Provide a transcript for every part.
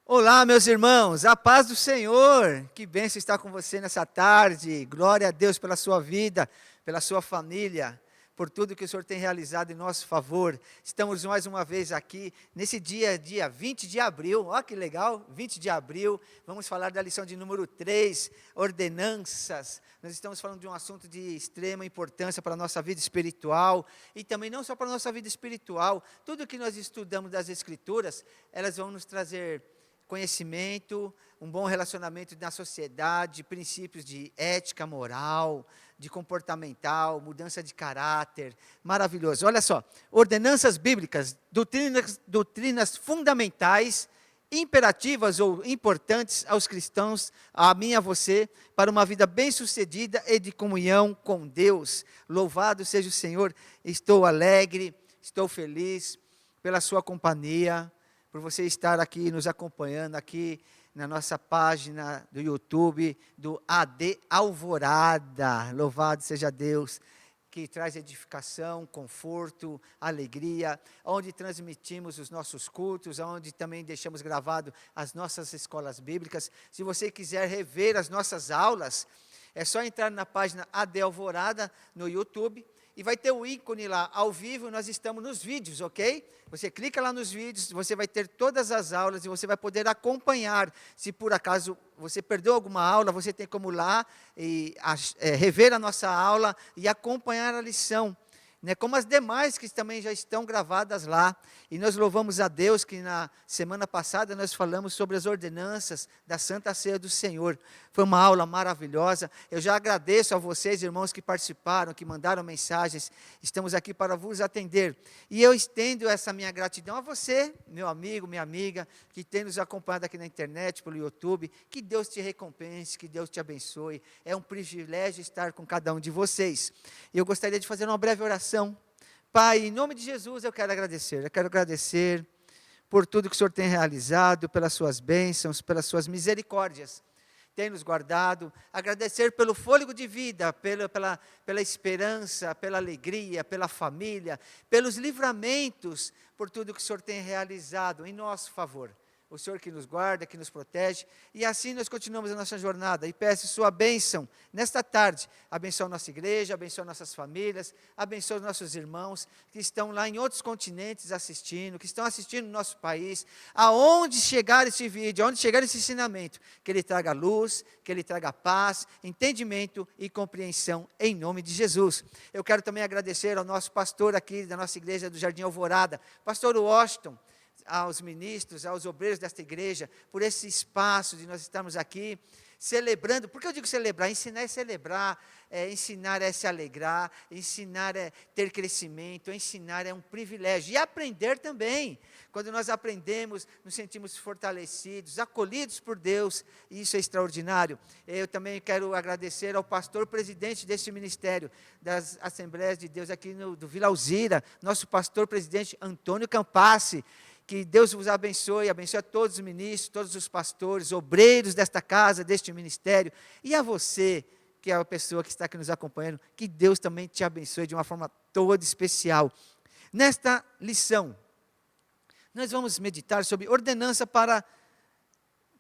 Olá, meus irmãos, a paz do Senhor, que bênção estar com você nessa tarde, glória a Deus pela sua vida, pela sua família, por tudo que o Senhor tem realizado em nosso favor. Estamos mais uma vez aqui, nesse dia 20 de abril, olha que legal, 20 de abril, vamos falar da lição de número 3, ordenanças. Nós estamos falando de um assunto de extrema importância para a nossa vida espiritual, e também não só para a nossa vida espiritual, tudo que nós estudamos das Escrituras, elas vão nos trazer conhecimento, um bom relacionamento na sociedade, princípios de ética, moral, de comportamental, mudança de caráter, maravilhoso. Olha só, ordenanças bíblicas, doutrinas fundamentais, imperativas ou importantes aos cristãos, a mim e a você, para uma vida bem-sucedida e de comunhão com Deus. Louvado seja o Senhor, estou alegre, estou feliz pela sua companhia, por você estar aqui nos acompanhando aqui na nossa página do YouTube do AD Alvorada. Louvado seja Deus, que traz edificação, conforto, alegria, onde transmitimos os nossos cultos, onde também deixamos gravado as nossas escolas bíblicas. Se você quiser rever as nossas aulas, é só entrar na página AD Alvorada no YouTube, e vai ter o ícone lá, ao vivo, nós estamos nos vídeos, ok? Você clica lá nos vídeos, você vai ter todas as aulas e você vai poder acompanhar. Se por acaso você perdeu alguma aula, você tem como ir lá e rever a nossa aula e acompanhar a lição, né, como as demais que também já estão gravadas lá. E nós louvamos a Deus que na semana passada nós falamos sobre as ordenanças da Santa Ceia do Senhor. Foi uma aula maravilhosa. Eu já agradeço a vocês, irmãos, que participaram, que mandaram mensagens. Estamos aqui para vos atender. E eu estendo essa minha gratidão a você, meu amigo, minha amiga, que tem nos acompanhado aqui na internet, pelo YouTube. Que Deus te recompense, que Deus te abençoe. É um privilégio estar com cada um de vocês. E eu gostaria de fazer uma breve oração. Pai, em nome de Jesus eu quero agradecer por tudo que o Senhor tem realizado, pelas suas bênçãos, pelas suas misericórdias, tem nos guardado, agradecer pelo fôlego de vida, pela esperança, pela alegria, pela família, pelos livramentos, por tudo que o Senhor tem realizado em nosso favor. O Senhor que nos guarda, que nos protege, e assim nós continuamos a nossa jornada, e peço sua bênção, nesta tarde, abençoa a nossa igreja, abençoa nossas famílias, abençoa os nossos irmãos, que estão lá em outros continentes assistindo, que estão assistindo no nosso país, aonde chegar esse vídeo, aonde chegar esse ensinamento, que ele traga luz, que ele traga paz, entendimento e compreensão, em nome de Jesus. Eu quero também agradecer ao nosso pastor aqui, da nossa igreja do Jardim Alvorada, pastor Washington, aos ministros, aos obreiros desta igreja, por esse espaço de nós estarmos aqui, celebrando. Por que eu digo celebrar? Ensinar é celebrar, ensinar é se alegrar, ensinar é ter crescimento, ensinar é um privilégio, e aprender também. Quando nós aprendemos, nos sentimos fortalecidos, acolhidos por Deus, e isso é extraordinário. Eu também quero agradecer ao pastor presidente deste ministério, das Assembleias de Deus aqui do Vila Alzira, nosso pastor presidente Antônio Campassi. Que Deus vos abençoe, abençoe a todos os ministros, todos os pastores, obreiros desta casa, deste ministério, e a você, que é a pessoa que está aqui nos acompanhando, que Deus também te abençoe de uma forma toda especial. Nesta lição, nós vamos meditar sobre ordenança para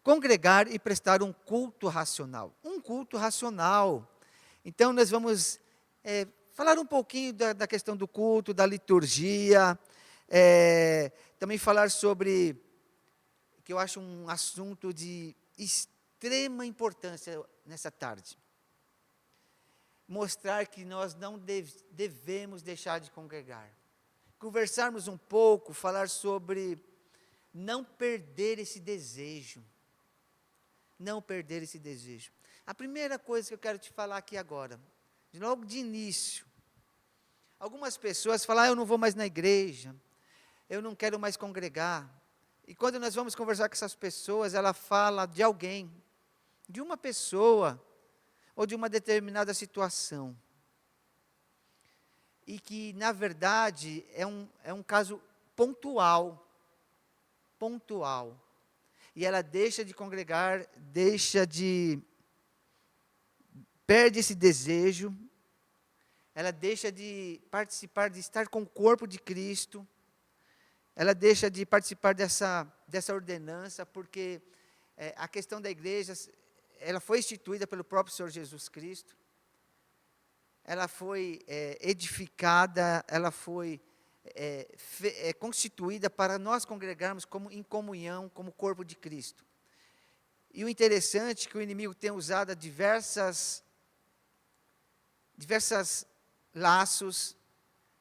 congregar e prestar um culto racional. Um culto racional. Então, nós vamos falar um pouquinho da questão do culto, da liturgia, também falar sobre, que eu acho um assunto de extrema importância nessa tarde, mostrar que nós não devemos deixar de congregar, conversarmos um pouco, falar sobre não perder esse desejo, A primeira coisa que eu quero te falar aqui agora, logo de início, algumas pessoas falam, eu não vou mais na igreja, eu não quero mais congregar. E quando nós vamos conversar com essas pessoas, ela fala de alguém, de uma pessoa, ou de uma determinada situação. E que, na verdade, é um caso pontual. E ela deixa de congregar, perde esse desejo, ela deixa de participar, de estar com o corpo de Cristo, ela deixa de participar dessa ordenança, porque a questão da igreja, ela foi instituída pelo próprio Senhor Jesus Cristo, ela foi edificada, ela foi constituída para nós congregarmos em comunhão, como corpo de Cristo. E o interessante é que o inimigo tem usado diversas laços,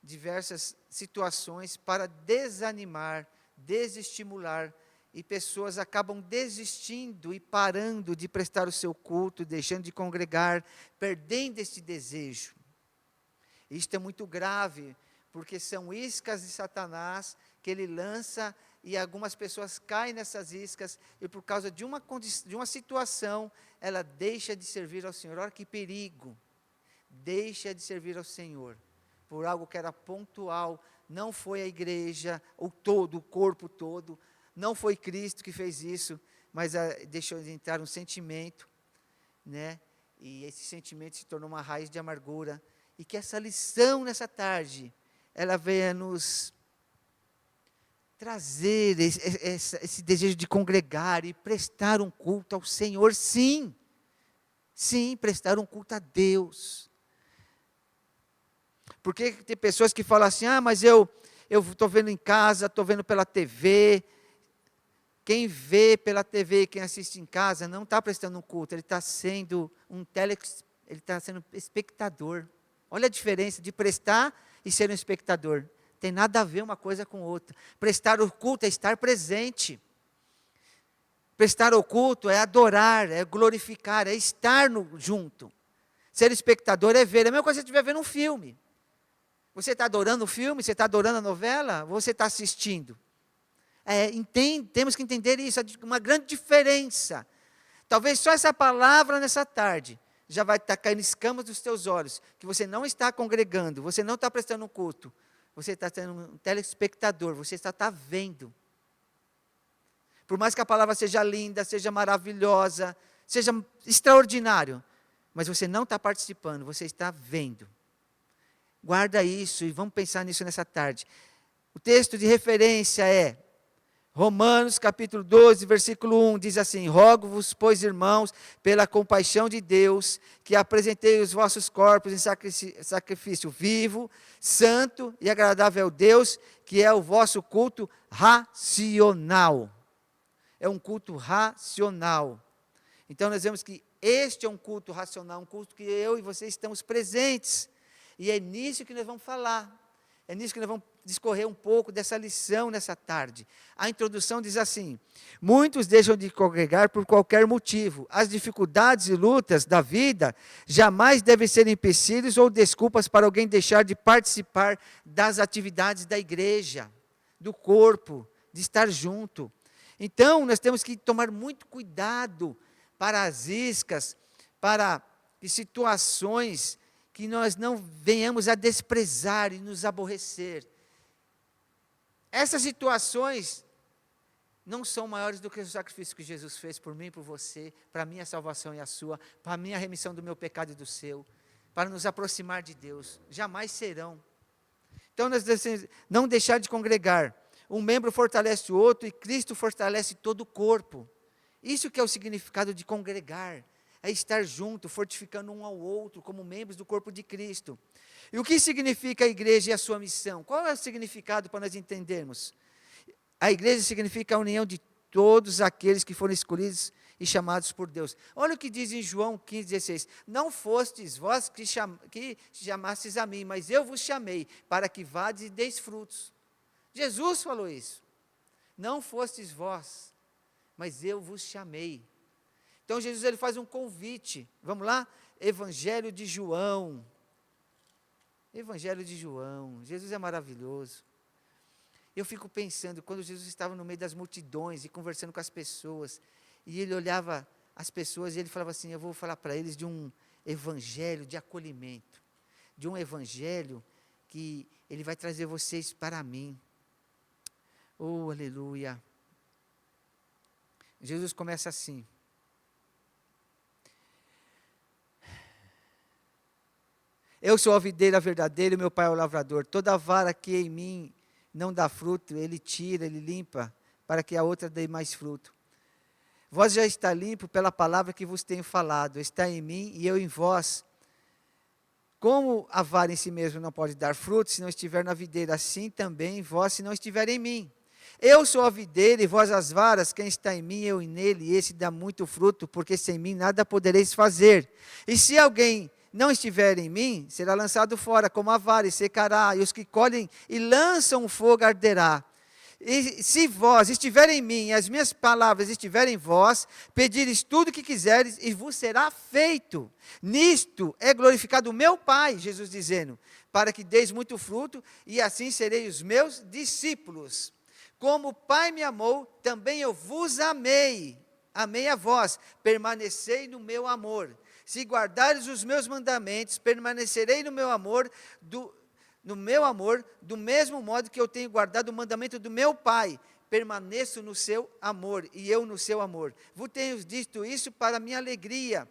diversas situações para desanimar, desestimular, e pessoas acabam desistindo e parando de prestar o seu culto, deixando de congregar, perdendo este desejo. Isto é muito grave, porque são iscas de Satanás que ele lança, e algumas pessoas caem nessas iscas, e por causa de uma situação, ela deixa de servir ao Senhor. Olha que perigo! Deixa de servir ao Senhor, por algo que era pontual. Não foi a igreja, o corpo todo, não foi Cristo que fez isso, mas deixou de entrar um sentimento, né? E esse sentimento se tornou uma raiz de amargura, e que essa lição nessa tarde, ela venha nos trazer esse desejo de congregar e prestar um culto ao Senhor, sim, prestar um culto a Deus. Porque tem pessoas que falam assim, mas eu estou vendo em casa, estou vendo pela TV. Quem vê pela TV, quem assiste em casa, não está prestando um culto, ele está sendo ele está sendo espectador. Olha a diferença de prestar e ser um espectador. Tem nada a ver uma coisa com outra. Prestar o culto é estar presente. Prestar o culto é adorar, é glorificar, é estar junto. Ser espectador é ver. É a mesma coisa que você estiver vendo um filme. Você está adorando o filme? Você está adorando a novela? Ou você está assistindo? Temos que entender isso, uma grande diferença. Talvez só essa palavra nessa tarde já vai estar caindo escamas dos teus olhos, que você não está congregando, você não está prestando um culto, você está sendo um telespectador, você está vendo. Por mais que a palavra seja linda, seja maravilhosa, seja extraordinário, mas você não está participando, você está vendo. Guarda isso e vamos pensar nisso nessa tarde. O texto de referência é Romanos capítulo 12, versículo 1, diz assim: rogo-vos, pois, irmãos, pela compaixão de Deus, que apresentei os vossos corpos em sacrifício vivo, santo e agradável a Deus, que é o vosso culto racional. É um culto racional. Então nós vemos que este é um culto racional, um culto que eu e você estamos presentes. E é nisso que nós vamos falar. É nisso que nós vamos discorrer um pouco dessa lição nessa tarde. A introdução diz assim: muitos deixam de congregar por qualquer motivo. As dificuldades e lutas da vida jamais devem ser empecilhos ou desculpas para alguém deixar de participar das atividades da igreja, do corpo, de estar junto. Então, nós temos que tomar muito cuidado para as iscas, para situações que nós não venhamos a desprezar e nos aborrecer. Essas situações não são maiores do que o sacrifício que Jesus fez por mim e por você, para a minha salvação e a sua, para a minha remissão do meu pecado e do seu, para nos aproximar de Deus. Jamais serão. Então, nós devemos não deixar de congregar. Um membro fortalece o outro e Cristo fortalece todo o corpo. Isso que é o significado de congregar. É estar junto, fortificando um ao outro, como membros do corpo de Cristo. E o que significa a igreja e a sua missão? Qual é o significado para nós entendermos? A igreja significa a união de todos aqueles que foram escolhidos e chamados por Deus. Olha o que diz em João 15,16. Não fostes vós que chamastes a mim, mas eu vos chamei, para que vades e deis frutos. Jesus falou isso. Não fostes vós, mas eu vos chamei. Então Jesus ele faz um convite. Vamos lá? Evangelho de João. Evangelho de João. Jesus é maravilhoso. Eu fico pensando, quando Jesus estava no meio das multidões e conversando com as pessoas, e ele olhava as pessoas e ele falava assim: eu vou falar para eles de um evangelho de acolhimento, de um evangelho que ele vai trazer vocês para mim. Oh, aleluia. Jesus começa assim: eu sou a videira verdadeira e meu pai é o lavrador. Toda vara que em mim não dá fruto, ele tira, ele limpa, para que a outra dê mais fruto. Vós já está limpo pela palavra que vos tenho falado, está em mim e eu em vós. Como a vara em si mesma não pode dar fruto, se não estiver na videira, assim também vós, se não estiver em mim. Eu sou a videira e vós as varas, quem está em mim, eu nele, e esse dá muito fruto, porque sem mim nada podereis fazer. E se alguém não estiver em mim, será lançado fora como a vara e secará, e os que colhem e lançam o fogo arderá. E se vós estiverem em mim, e as minhas palavras estiverem em vós, pedires tudo o que quiseres, e vos será feito. Nisto é glorificado o meu Pai, Jesus dizendo, para que deis muito fruto, e assim serei os meus discípulos. Como o Pai me amou, também eu vos amei. Amei a vós, permanecei no meu amor. Se guardares os meus mandamentos, permanecerei no meu amor, do mesmo modo que eu tenho guardado o mandamento do meu Pai. Permaneço no seu amor, e eu no seu amor. Vos tenho dito isso para minha alegria.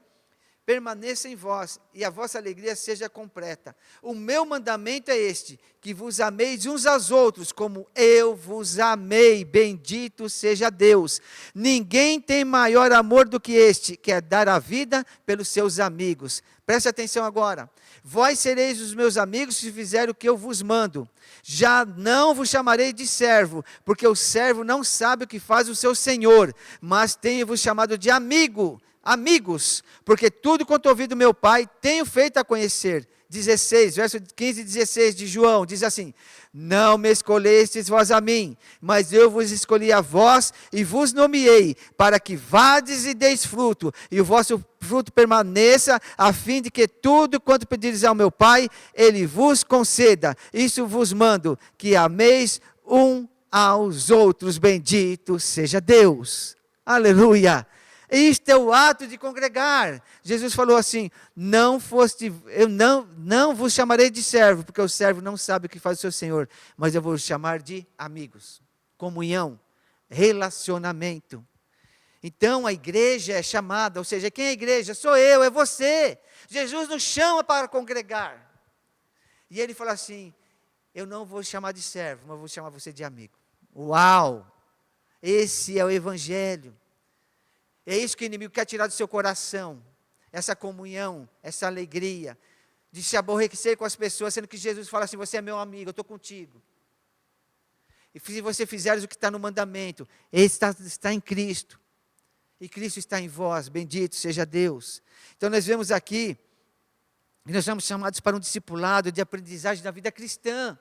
Permaneça em vós, e a vossa alegria seja completa. O meu mandamento é este, que vos ameis uns aos outros, como eu vos amei. Bendito seja Deus. Ninguém tem maior amor do que este, que é dar a vida pelos seus amigos. Preste atenção agora. Vós sereis os meus amigos se fizerem o que eu vos mando. Já não vos chamarei de servo, porque o servo não sabe o que faz o seu senhor, mas tenho-vos chamado de amigos, porque tudo quanto ouvi do meu Pai, tenho feito a conhecer. 16, verso 15 e 16 de João, diz assim, não me escolhestes vós a mim, mas eu vos escolhi a vós e vos nomeei, para que vades e deis fruto, e o vosso fruto permaneça, a fim de que tudo quanto pedires ao meu Pai, Ele vos conceda. Isso vos mando, que ameis um aos outros. Bendito seja Deus. Aleluia. Isto é o ato de congregar. Jesus falou assim, eu não vos chamarei de servo, porque o servo não sabe o que faz o seu Senhor, mas eu vou chamar de amigos, comunhão, relacionamento. Então a igreja é chamada, ou seja, quem é a igreja? Sou eu, é você. Jesus nos chama para congregar. E ele fala assim, eu não vou chamar de servo, mas vou chamar você de amigo. Uau! Esse é o evangelho. É isso que o inimigo quer tirar do seu coração, essa comunhão, essa alegria, de se aborrecer com as pessoas, sendo que Jesus fala assim, você é meu amigo, eu estou contigo. E se você fizeres o que está no mandamento, ele está em Cristo, e Cristo está em vós, bendito seja Deus. Então nós vemos aqui, que nós somos chamados para um discipulado de aprendizagem da vida cristã.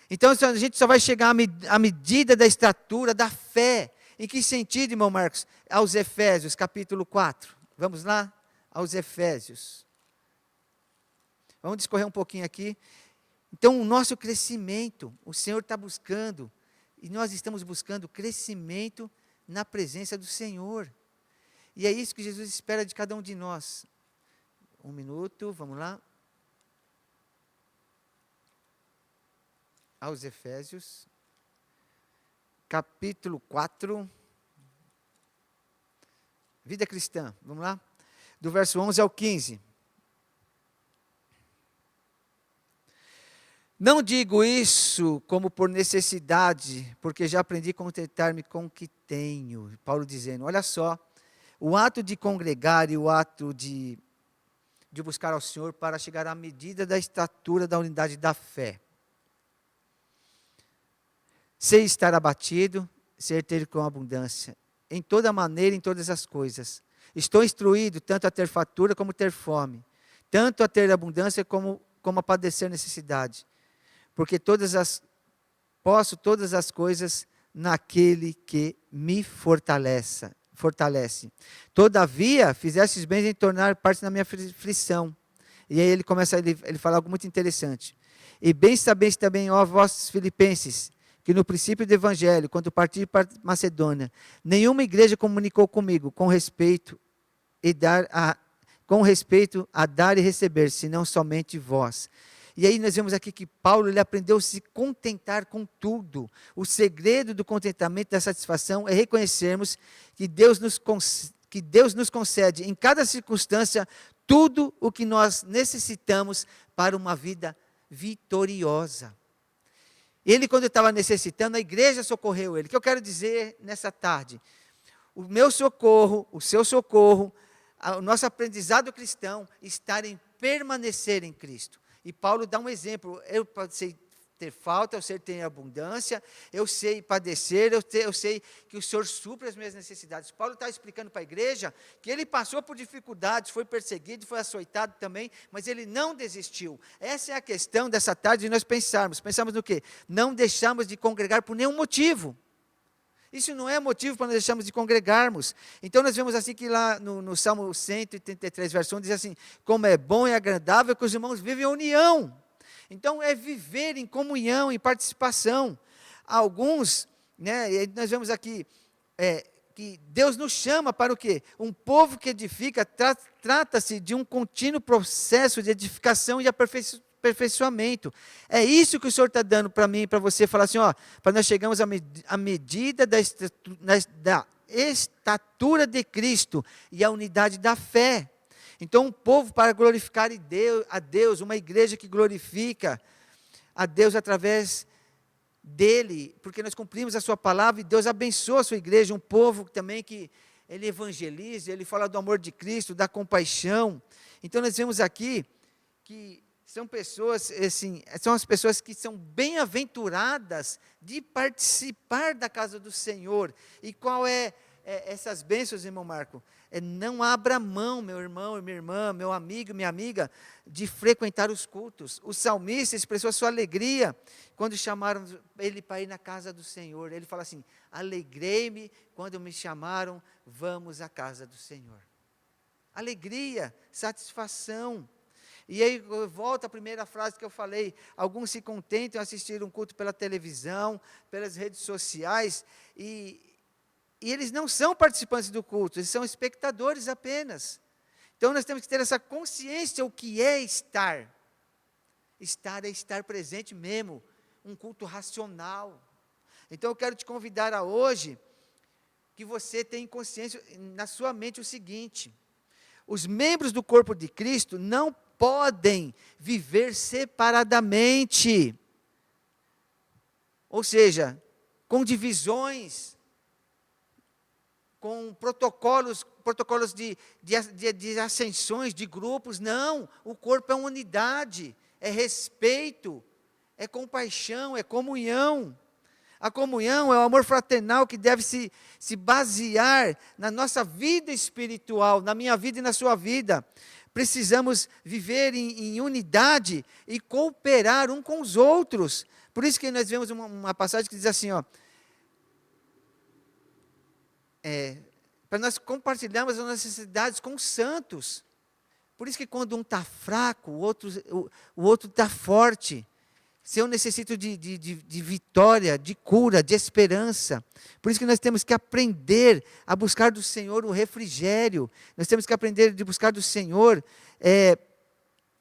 Então a gente só vai chegar à medida da estatura, da fé. Em que sentido, irmão Marcos? Aos Efésios, capítulo 4. Vamos lá? Aos Efésios. Vamos discorrer um pouquinho aqui. Então, o nosso crescimento, o Senhor está buscando, e nós estamos buscando crescimento na presença do Senhor. E é isso que Jesus espera de cada um de nós. Um minuto, vamos lá. Aos Efésios. Capítulo 4, vida cristã, vamos lá? Do verso 11 ao 15. Não digo isso como por necessidade, porque já aprendi a contentar-me com o que tenho. Paulo dizendo, olha só, o ato de congregar e o ato de buscar ao Senhor para chegar à medida da estatura da unidade da fé. Sei estar abatido, sei ter com abundância, em toda maneira, em todas as coisas. Estou instruído tanto a ter fartura como ter fome, tanto a ter abundância como a padecer necessidade. Porque posso todas as coisas naquele que me fortalece. Todavia, fizestes bem em tornar parte da minha aflição. E aí ele começa, ele fala algo muito interessante. E bem sabeis também, ó vossos filipenses, que no princípio do evangelho, quando parti para Macedônia, nenhuma igreja comunicou comigo com respeito a dar e receber, senão somente vós. E aí nós vemos aqui que Paulo, ele aprendeu a se contentar com tudo. O segredo do contentamento, da satisfação, é reconhecermos que Deus nos concede em cada circunstância tudo o que nós necessitamos para uma vida vitoriosa. Ele, quando estava necessitando, a igreja socorreu ele. O que eu quero dizer nessa tarde? O meu socorro, o seu socorro, o nosso aprendizado cristão está em permanecer em Cristo. E Paulo dá um exemplo. Eu sei ter falta, eu sei ter abundância, eu sei padecer, eu sei que o Senhor supre as minhas necessidades. Paulo está explicando para a igreja que ele passou por dificuldades, foi perseguido, foi açoitado também, mas ele não desistiu. Essa é a questão dessa tarde de nós pensarmos. Pensamos no quê? Não deixamos de congregar por nenhum motivo. Isso não é motivo para nós deixarmos de congregarmos. Então nós vemos assim que lá no Salmo 133, verso 1, diz assim: como é bom e agradável que os irmãos vivem em união. Então é viver em comunhão, em participação. Alguns, né, nós vemos aqui, que Deus nos chama para o quê? Um povo que edifica, trata-se de um contínuo processo de edificação e aperfeiçoamento. É isso que o Senhor está dando para mim e para você, falar assim, para nós chegarmos à medida da estatura de Cristo e à unidade da fé. Então, um povo para glorificar a Deus, uma igreja que glorifica a Deus através dele, porque nós cumprimos a sua palavra e Deus abençoa a sua igreja, um povo também que ele evangeliza, ele fala do amor de Cristo, da compaixão. Então, nós vemos aqui que são pessoas, assim, são as pessoas que são bem-aventuradas de participar da casa do Senhor. E qual é essas bênçãos, irmão Marco? Não abra mão, meu irmão e minha irmã, meu amigo e minha amiga, de frequentar os cultos. O salmista expressou a sua alegria quando chamaram ele para ir na casa do Senhor. Ele fala assim: alegrei-me quando me chamaram, vamos à casa do Senhor. Alegria, satisfação. E aí volta a primeira frase que eu falei: alguns se contentam em assistir um culto pela televisão, pelas redes sociais, e eles não são participantes do culto, eles são espectadores apenas. Então nós temos que ter essa consciência, o que é estar. Estar é estar presente mesmo, um culto racional. Então eu quero te convidar a hoje, que você tenha consciência na sua mente o seguinte: os membros do corpo de Cristo não podem viver separadamente. Ou seja, com divisões, com protocolos de ascensões, de grupos. Não, o corpo é uma unidade, é respeito, é compaixão, é comunhão. A comunhão é o amor fraternal que deve se basear na nossa vida espiritual, na minha vida e na sua vida. Precisamos viver em unidade e cooperar um com os outros. Por isso que nós vemos uma passagem que diz assim, para nós compartilharmos as necessidades com os santos. Por isso que quando um está fraco, o outro está forte. Se eu necessito de vitória, de cura, de esperança. Por isso que nós temos que aprender a buscar do Senhor o refrigério. Nós temos que aprender a buscar do Senhor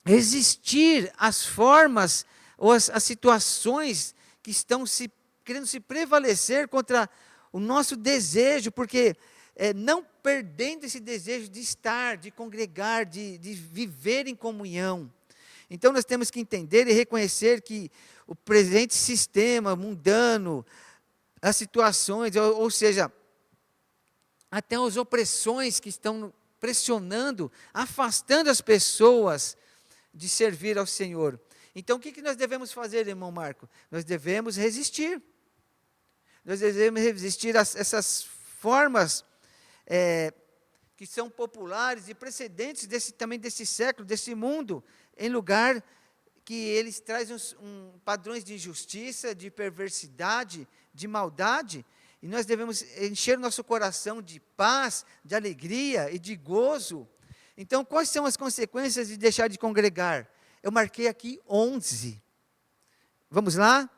resistir às formas ou às situações que estão querendo se prevalecer contra o nosso desejo, porque não perdendo esse desejo de estar, de congregar, de viver em comunhão. Então nós temos que entender e reconhecer que o presente sistema mundano, as situações, ou seja, até as opressões que estão pressionando, afastando as pessoas de servir ao Senhor. Então o que nós devemos fazer, irmão Marco? Nós devemos resistir. Nós devemos resistir a essas formas que são populares e precedentes também desse século, desse mundo, em lugar que eles trazem padrões de injustiça, de perversidade, de maldade, e nós devemos encher o nosso coração de paz, de alegria e de gozo. Então, quais são as consequências de deixar de congregar? Eu marquei aqui 11. Vamos lá?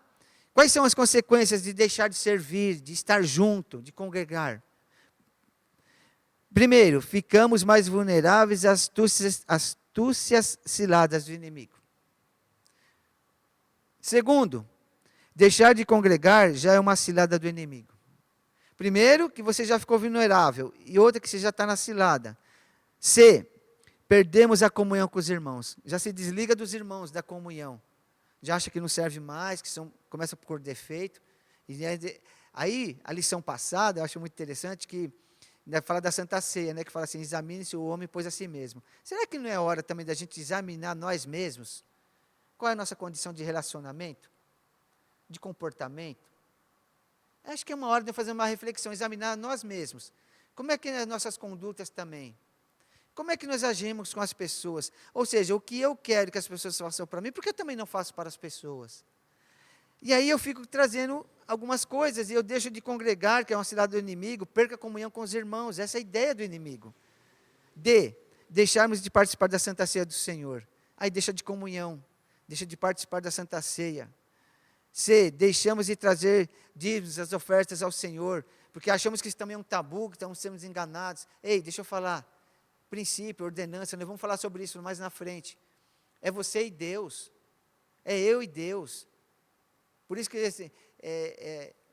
Quais são as consequências de deixar de servir, de estar junto, de congregar? Primeiro, ficamos mais vulneráveis às astúcias ciladas do inimigo. Segundo, deixar de congregar já é uma cilada do inimigo. Primeiro, que você já ficou vulnerável, e outra, que você já está na cilada. C, perdemos a comunhão com os irmãos. Já se desliga dos irmãos, da comunhão. Já acha que não serve mais, que são começa por defeito. Aí, a lição passada, eu acho muito interessante que fala da Santa Ceia, né, que fala assim, examine-se o homem, pois a si mesmo. Será que não é hora também da gente examinar nós mesmos? Qual é a nossa condição de relacionamento? De comportamento? Acho que é uma hora de fazer uma reflexão, examinar nós mesmos. Como é que as nossas condutas também? Como é que nós agimos com as pessoas? Ou seja, o que eu quero que as pessoas façam para mim, por que eu também não faço para as pessoas? E aí eu fico trazendo algumas coisas, e eu deixo de congregar, que é uma cidade do inimigo, perca a comunhão com os irmãos, essa é a ideia do inimigo. Deixarmos de participar da Santa Ceia do Senhor. Aí deixa de comunhão, deixa de participar da Santa Ceia. Deixamos de trazer dízimos, as ofertas ao Senhor, porque achamos que isso também é um tabu, que estamos sendo enganados. Ei, deixa eu falar, princípio, ordenança, nós vamos falar sobre isso mais na frente. É você e Deus, é eu e Deus. Por isso que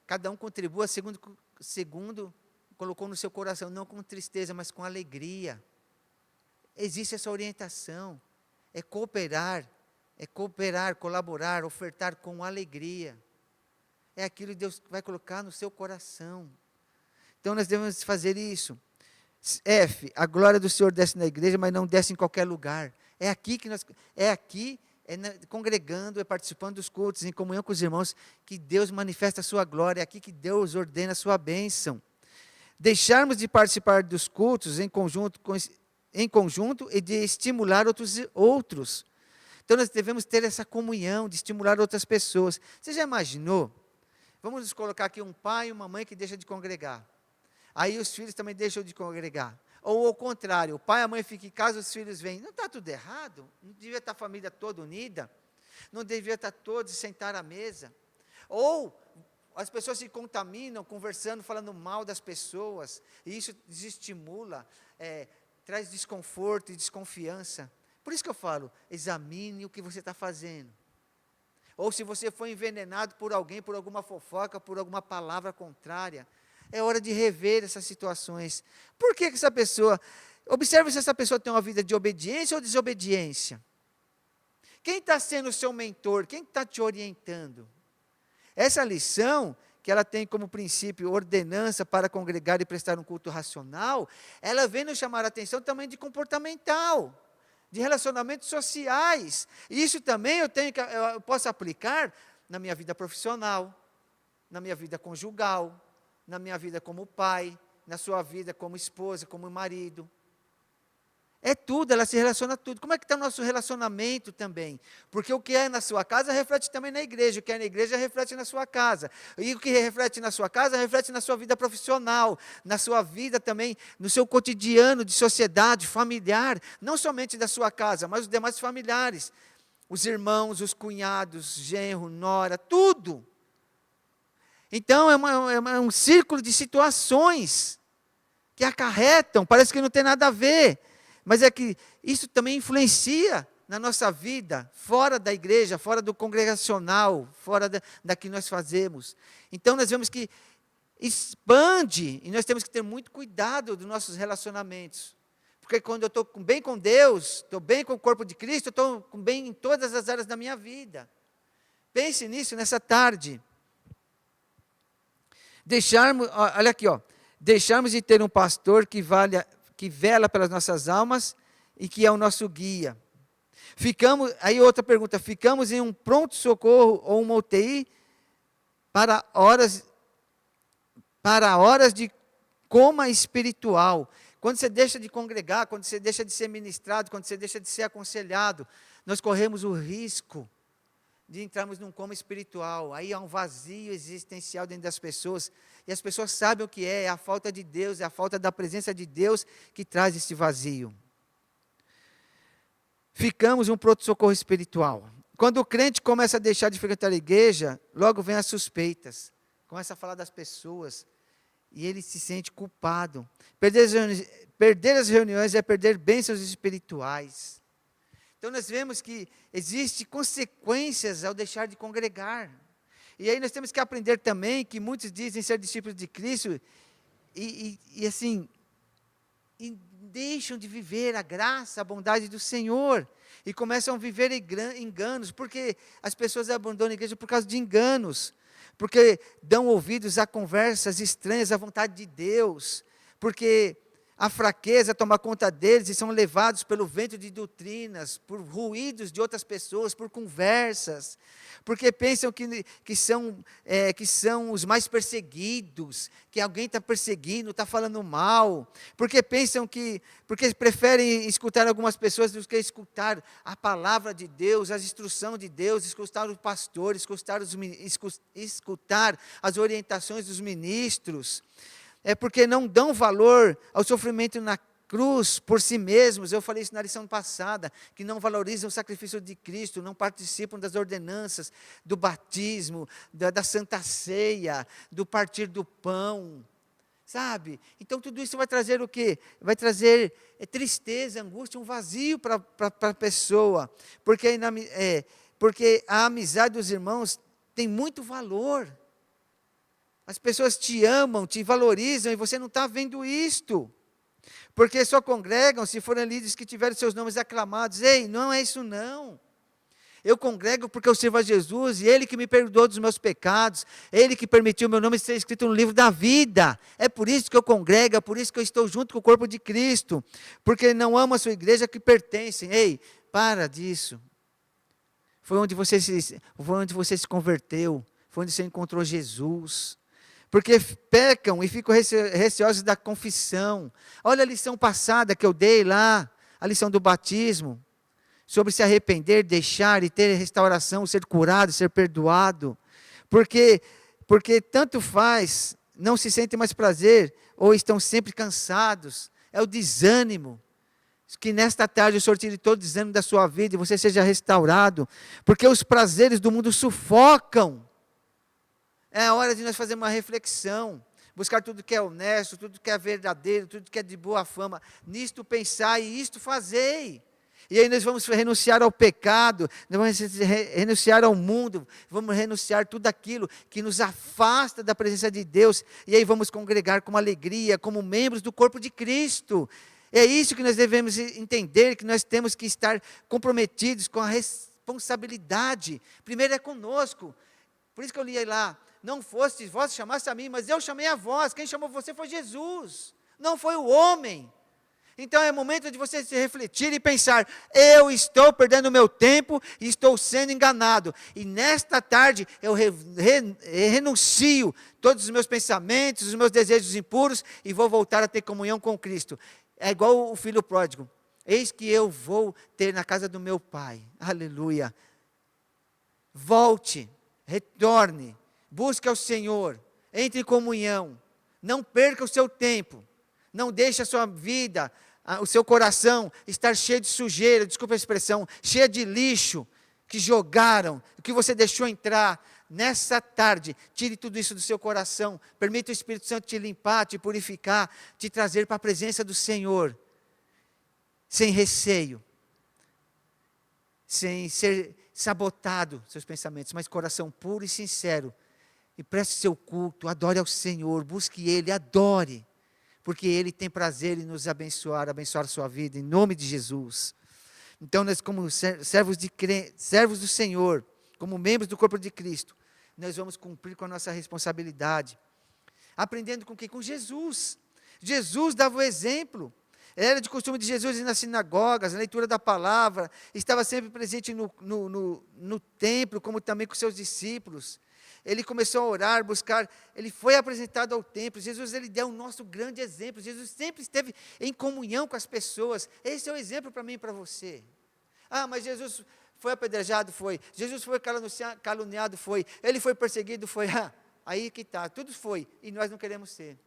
cada um contribua segundo colocou no seu coração, não com tristeza, mas com alegria. Existe essa orientação, é cooperar, colaborar, ofertar com alegria. É aquilo que Deus vai colocar no seu coração. Então nós devemos fazer isso. A glória do Senhor desce na igreja, mas não desce em qualquer lugar. Congregando, participando dos cultos, em comunhão com os irmãos, que Deus manifesta a sua glória, é aqui que Deus ordena a sua bênção. Deixarmos de participar dos cultos em conjunto e de estimular outros. Então nós devemos ter essa comunhão, de estimular outras pessoas. Você já imaginou? Vamos nos colocar aqui um pai e uma mãe que deixam de congregar. Aí os filhos também deixam de congregar. Ou ao contrário, o pai e a mãe ficam em casa, os filhos vêm. Não está tudo errado? Não devia estar a família toda unida? Não devia estar todos sentar à mesa? Ou as pessoas se contaminam conversando, falando mal das pessoas, e isso desestimula, traz desconforto e desconfiança. Por isso que eu falo, examine o que você está fazendo. Ou se você foi envenenado por alguém, por alguma fofoca, por alguma palavra contrária, é hora de rever essas situações. Por que essa pessoa... Observe se essa pessoa tem uma vida de obediência ou desobediência. Quem está sendo o seu mentor? Quem está te orientando? Essa lição, que ela tem como princípio ordenança para congregar e prestar um culto racional, ela vem nos chamar a atenção também de comportamental, de relacionamentos sociais. E isso também eu posso aplicar na minha vida profissional, na minha vida conjugal, na minha vida como pai, na sua vida como esposa, como marido. É tudo, ela se relaciona a tudo. Como é que está o nosso relacionamento também? Porque o que é na sua casa reflete também na igreja, o que é na igreja reflete na sua casa. E o que reflete na sua casa reflete na sua vida profissional, na sua vida também, no seu cotidiano de sociedade, familiar, não somente da sua casa, mas os demais familiares, os irmãos, os cunhados, genro, nora, tudo. Então é um círculo de situações que acarretam, parece que não tem nada a ver, mas é que isso também influencia na nossa vida, fora da igreja, fora do congregacional, fora da que nós fazemos. Então nós vemos que expande, e nós temos que ter muito cuidado dos nossos relacionamentos. Porque quando eu estou bem com Deus, estou bem com o corpo de Cristo, estou bem em todas as áreas da minha vida. Pense nisso nessa tarde. Olha aqui, deixarmos de ter um pastor que vela pelas nossas almas e que é o nosso guia. Aí outra pergunta, ficamos em um pronto-socorro ou uma UTI para horas de coma espiritual. Quando você deixa de congregar, quando você deixa de ser ministrado, quando você deixa de ser aconselhado, nós corremos o risco de entrarmos num coma espiritual. Aí há um vazio existencial dentro das pessoas, e as pessoas sabem o que é a falta de Deus, é a falta da presença de Deus que traz esse vazio. Ficamos um pronto-socorro espiritual. Quando o crente começa a deixar de frequentar a igreja, logo vem as suspeitas, começa a falar das pessoas, e ele se sente culpado. Perder as reuniões é perder bênçãos espirituais. Então nós vemos que existem consequências ao deixar de congregar. E aí nós temos que aprender também que muitos dizem ser discípulos de Cristo e assim, e deixam de viver a graça, a bondade do Senhor, e começam a viver enganos, porque as pessoas abandonam a igreja por causa de enganos, porque dão ouvidos a conversas estranhas à vontade de Deus, porque a fraqueza toma conta deles e são levados pelo vento de doutrinas, por ruídos de outras pessoas, por conversas, porque pensam que são os mais perseguidos, que alguém está perseguindo, está falando mal, porque porque preferem escutar algumas pessoas do que escutar a palavra de Deus, a instrução de Deus, escutar os pastores, escutar as orientações dos ministros. É porque não dão valor ao sofrimento na cruz por si mesmos. Eu falei isso na lição passada, que não valorizam o sacrifício de Cristo, não participam das ordenanças, do batismo, da Santa Ceia, do partir do pão, sabe? Então tudo isso vai trazer o quê? Vai trazer tristeza, angústia, um vazio para a pessoa, porque a amizade dos irmãos tem muito valor. As pessoas te amam, te valorizam, e você não está vendo isto. Porque só congregam se forem líderes que tiverem seus nomes aclamados. Ei, não é isso não. Eu congrego porque eu sirvo a Jesus, e Ele que me perdoou dos meus pecados, Ele que permitiu meu nome ser escrito no livro da vida. É por isso que eu congrego, é por isso que eu estou junto com o corpo de Cristo. Porque não amo a sua igreja que pertencem. Ei, para disso. Foi onde você se converteu, foi onde você encontrou Jesus. Porque pecam e ficam receosos da confissão. Olha a lição passada que eu dei lá, a lição do batismo, sobre se arrepender, deixar e ter restauração, ser curado, ser perdoado. Porque tanto faz, não se sentem mais prazer, ou estão sempre cansados. É o desânimo. Que nesta tarde o Senhor tire todo o desânimo da sua vida e você seja restaurado. Porque os prazeres do mundo sufocam. É a hora de nós fazermos uma reflexão, buscar tudo que é honesto, tudo que é verdadeiro, tudo que é de boa fama, nisto pensar e isto fazei. E aí nós vamos renunciar ao pecado, nós vamos renunciar ao mundo, vamos renunciar tudo aquilo que nos afasta da presença de Deus, e aí vamos congregar com alegria, como membros do corpo de Cristo. É isso que nós devemos entender, que nós temos que estar comprometidos com a responsabilidade. Primeiro é conosco. Por isso que eu li lá, não foste vós que chamaste a mim, mas eu chamei a vós. Quem chamou você foi Jesus, não foi o homem. Então é momento de você se refletir e pensar, eu estou perdendo o meu tempo e estou sendo enganado. E nesta tarde eu renuncio todos os meus pensamentos, os meus desejos impuros e vou voltar a ter comunhão com Cristo. É igual o filho pródigo. Eis que eu vou ter na casa do meu pai. Aleluia. Volte, retorne. Busque ao Senhor, entre em comunhão, não perca o seu tempo, não deixe a sua vida, o seu coração estar cheio de sujeira, desculpa a expressão, cheio de lixo que jogaram, que você deixou entrar. Nessa tarde, tire tudo isso do seu coração, permita o Espírito Santo te limpar, te purificar, te trazer para a presença do Senhor, sem receio, sem ser sabotado seus pensamentos, mas coração puro e sincero. E preste seu culto, adore ao Senhor, busque Ele, adore, porque Ele tem prazer em nos abençoar a sua vida, em nome de Jesus. Então nós como servos do Senhor, como membros do corpo de Cristo, nós vamos cumprir com a nossa responsabilidade, aprendendo com quem? Com Jesus. Jesus dava o exemplo, era de costume de Jesus ir nas sinagogas, na leitura da palavra, estava sempre presente no templo, como também com seus discípulos. Ele começou a orar, buscar, ele foi apresentado ao templo. Jesus, ele deu o nosso grande exemplo. Jesus sempre esteve em comunhão com as pessoas. Esse é o exemplo para mim e para você. Ah, mas Jesus foi apedrejado? Foi. Jesus foi caluniado? Foi. Ele foi perseguido? Foi. Ah, aí que está, tudo foi. E nós não queremos ser.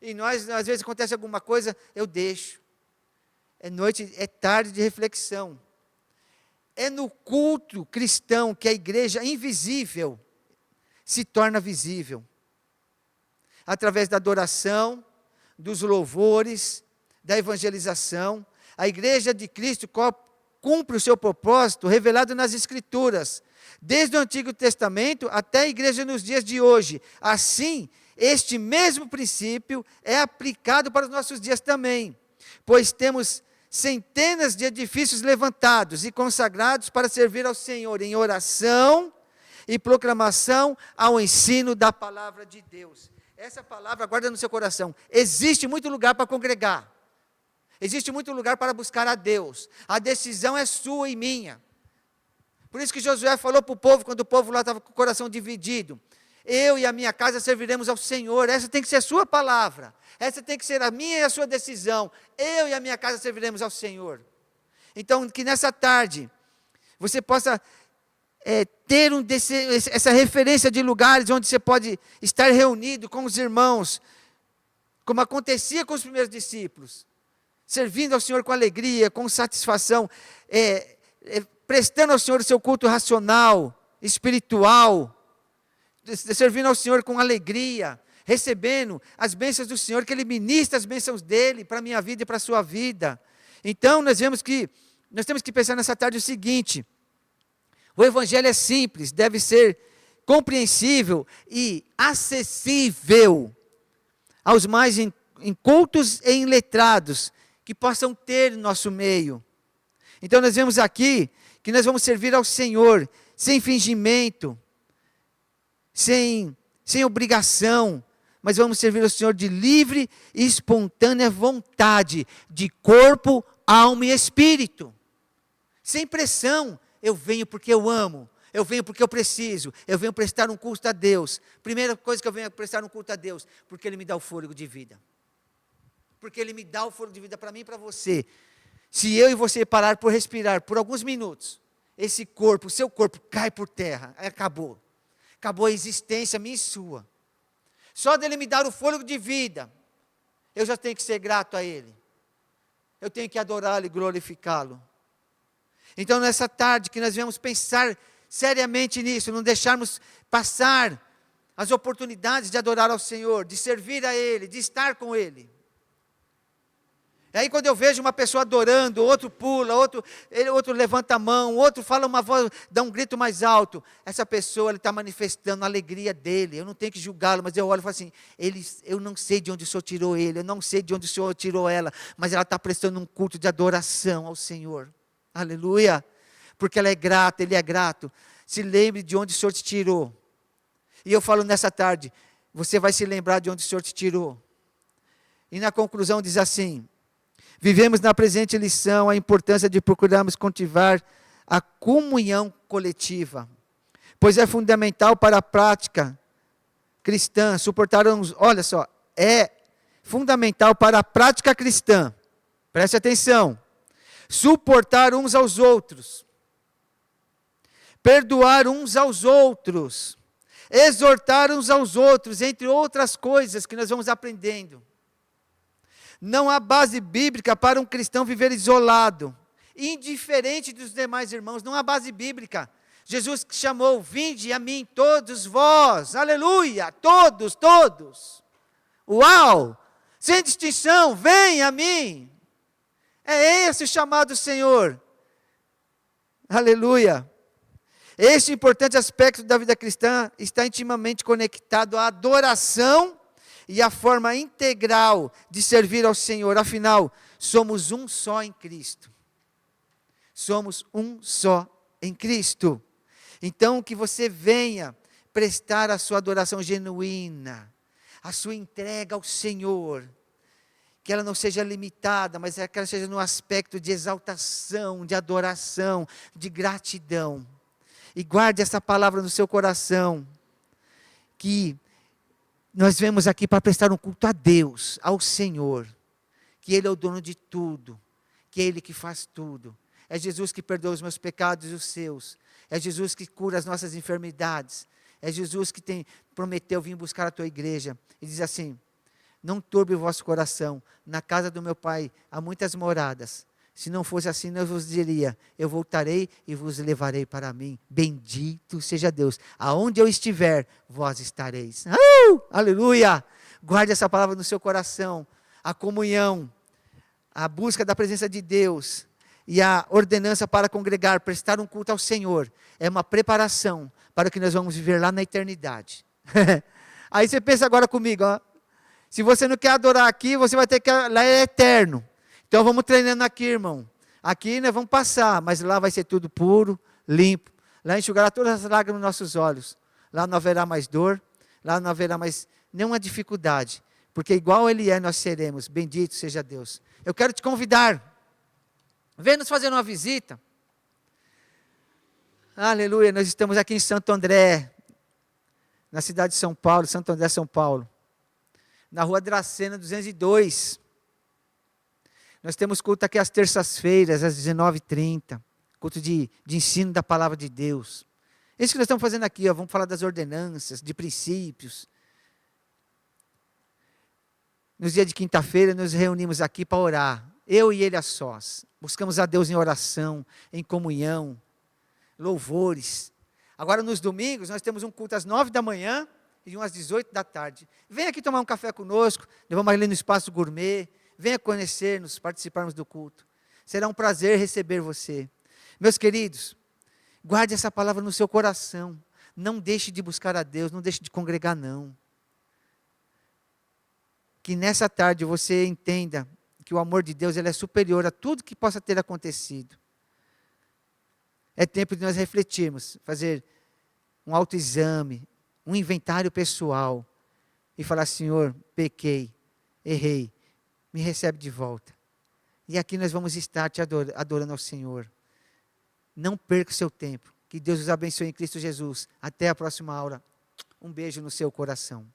E nós, às vezes, acontece alguma coisa, eu deixo. É noite, é tarde de reflexão. É no culto cristão que a igreja invisível se torna visível, através da adoração, dos louvores, da evangelização. A igreja de Cristo cumpre o seu propósito revelado nas Escrituras, desde o Antigo Testamento até a igreja nos dias de hoje. Assim, Este mesmo princípio é aplicado para os nossos dias também, pois temos centenas de edifícios levantados e consagrados para servir ao Senhor em oração e proclamação ao ensino da palavra de Deus. Essa palavra guarda no seu coração. Existe muito lugar para congregar. Existe muito lugar para buscar a Deus. A decisão é sua e minha. Por isso que Josué falou para o povo, quando o povo lá estava com o coração dividido: eu e a minha casa serviremos ao Senhor. Essa tem que ser a sua palavra. Essa tem que ser a minha e a sua decisão. Eu e a minha casa serviremos ao Senhor. Então, que nessa tarde, você possa ter essa referência de lugares onde você pode estar reunido com os irmãos, como acontecia com os primeiros discípulos, servindo ao Senhor com alegria, com satisfação, prestando ao Senhor o seu culto racional, espiritual, servindo ao Senhor com alegria, recebendo as bênçãos do Senhor, que Ele ministra as bênçãos dEle para a minha vida e para a sua vida. Então, nós temos que pensar nessa tarde o seguinte: o Evangelho é simples, deve ser compreensível e acessível aos mais incultos e iletrados que possam ter no nosso meio. Então nós vemos aqui que nós vamos servir ao Senhor sem fingimento, sem obrigação, mas vamos servir ao Senhor de livre e espontânea vontade, de corpo, alma e espírito, sem pressão. Eu venho porque eu amo, eu venho porque eu preciso, eu venho prestar um culto a Deus. Primeira coisa que eu venho prestar um culto a Deus, porque Ele me dá o fôlego de vida. Porque Ele me dá o fôlego de vida para mim e para você. Se eu e você parar por respirar por alguns minutos, esse corpo, o seu corpo cai por terra, acabou. Acabou a existência minha e sua. Só dele me dar o fôlego de vida, eu já tenho que ser grato a Ele. Eu tenho que adorá-lo e glorificá-lo. Então, nessa tarde que nós vamos pensar seriamente nisso, não deixarmos passar as oportunidades de adorar ao Senhor, de servir a Ele, de estar com Ele. E aí quando eu vejo uma pessoa adorando, outro pula, outro levanta a mão, outro fala uma voz, dá um grito mais alto, essa pessoa está manifestando a alegria dele. Eu não tenho que julgá-lo, mas eu olho e falo assim: eu não sei de onde o Senhor tirou ele, eu não sei de onde o Senhor tirou ela, mas ela está prestando um culto de adoração ao Senhor. Aleluia, porque ela é grata, ele é grato. Se lembre de onde o Senhor te tirou. E eu falo nessa tarde, você vai se lembrar de onde o Senhor te tirou. E na conclusão diz assim: vivemos na presente lição a importância de procurarmos cultivar a comunhão coletiva, pois é fundamental para a prática cristã, olha só, é fundamental para a prática cristã, preste atenção, suportar uns aos outros, perdoar uns aos outros, exortar uns aos outros, entre outras coisas que nós vamos aprendendo. Não há base bíblica para um cristão viver isolado, indiferente dos demais irmãos. Não há base bíblica. Jesus chamou: vinde a mim todos vós, aleluia, todos. Uau, sem distinção, vem a mim. É esse o chamado do Senhor, aleluia. Este importante aspecto da vida cristã está intimamente conectado à adoração e a forma integral de servir ao Senhor. Afinal, somos um só em Cristo. Somos um só em Cristo. Então, que você venha prestar a sua adoração genuína, a sua entrega ao Senhor, que ela não seja limitada, mas que ela seja no aspecto de exaltação, de adoração, de gratidão. E guarde essa palavra no seu coração, que nós vemos aqui para prestar um culto a Deus, ao Senhor, que Ele é o dono de tudo, que é Ele que faz tudo. É Jesus que perdoa os meus pecados e os seus. É Jesus que cura as nossas enfermidades. É Jesus que prometeu vir buscar a tua igreja. E diz assim: não turbe o vosso coração, na casa do meu Pai há muitas moradas. Se não fosse assim, eu vos diria: eu voltarei e vos levarei para mim. Bendito seja Deus. Aonde eu estiver, vós estareis. Aleluia! Guarde essa palavra no seu coração. A comunhão, a busca da presença de Deus e a ordenança para congregar, prestar um culto ao Senhor, é uma preparação para o que nós vamos viver lá na eternidade. Aí você pensa agora comigo, ó. Se você não quer adorar aqui, você vai ter que, lá é eterno. Então vamos treinando aqui, irmão. Aqui nós vamos passar, mas lá vai ser tudo puro, limpo. Lá enxugará todas as lágrimas nos nossos olhos. Lá não haverá mais dor, lá não haverá mais nenhuma dificuldade. Porque igual Ele é, nós seremos. Bendito seja Deus. Eu quero te convidar. Vem nos fazer uma visita. Aleluia, nós estamos aqui em Santo André, na cidade de São Paulo, Santo André, São Paulo. Na rua Dracena 202. Nós temos culto aqui às terças-feiras, às 19h30. Culto de ensino da palavra de Deus. Isso que nós estamos fazendo aqui, ó, vamos falar das ordenanças, de princípios. Nos dias de quinta-feira, nos reunimos aqui para orar. Eu e ele a sós. Buscamos a Deus em oração, em comunhão, louvores. Agora, nos domingos, nós temos um culto às 9 da manhã e um às 18 da tarde. Venha aqui tomar um café conosco, nós vamos ali no Espaço Gourmet. Venha conhecer-nos, participarmos do culto. Será um prazer receber você. Meus queridos, guarde essa palavra no seu coração. Não deixe de buscar a Deus, não deixe de congregar, não. Que nessa tarde você entenda que o amor de Deus ele é superior a tudo que possa ter acontecido. É tempo de nós refletirmos, fazer um autoexame, um inventário pessoal e falar: Senhor, pequei, errei, me recebe de volta. E aqui nós vamos estar te adorando ao Senhor. Não perca o seu tempo. Que Deus os abençoe em Cristo Jesus. Até a próxima aula. Um beijo no seu coração.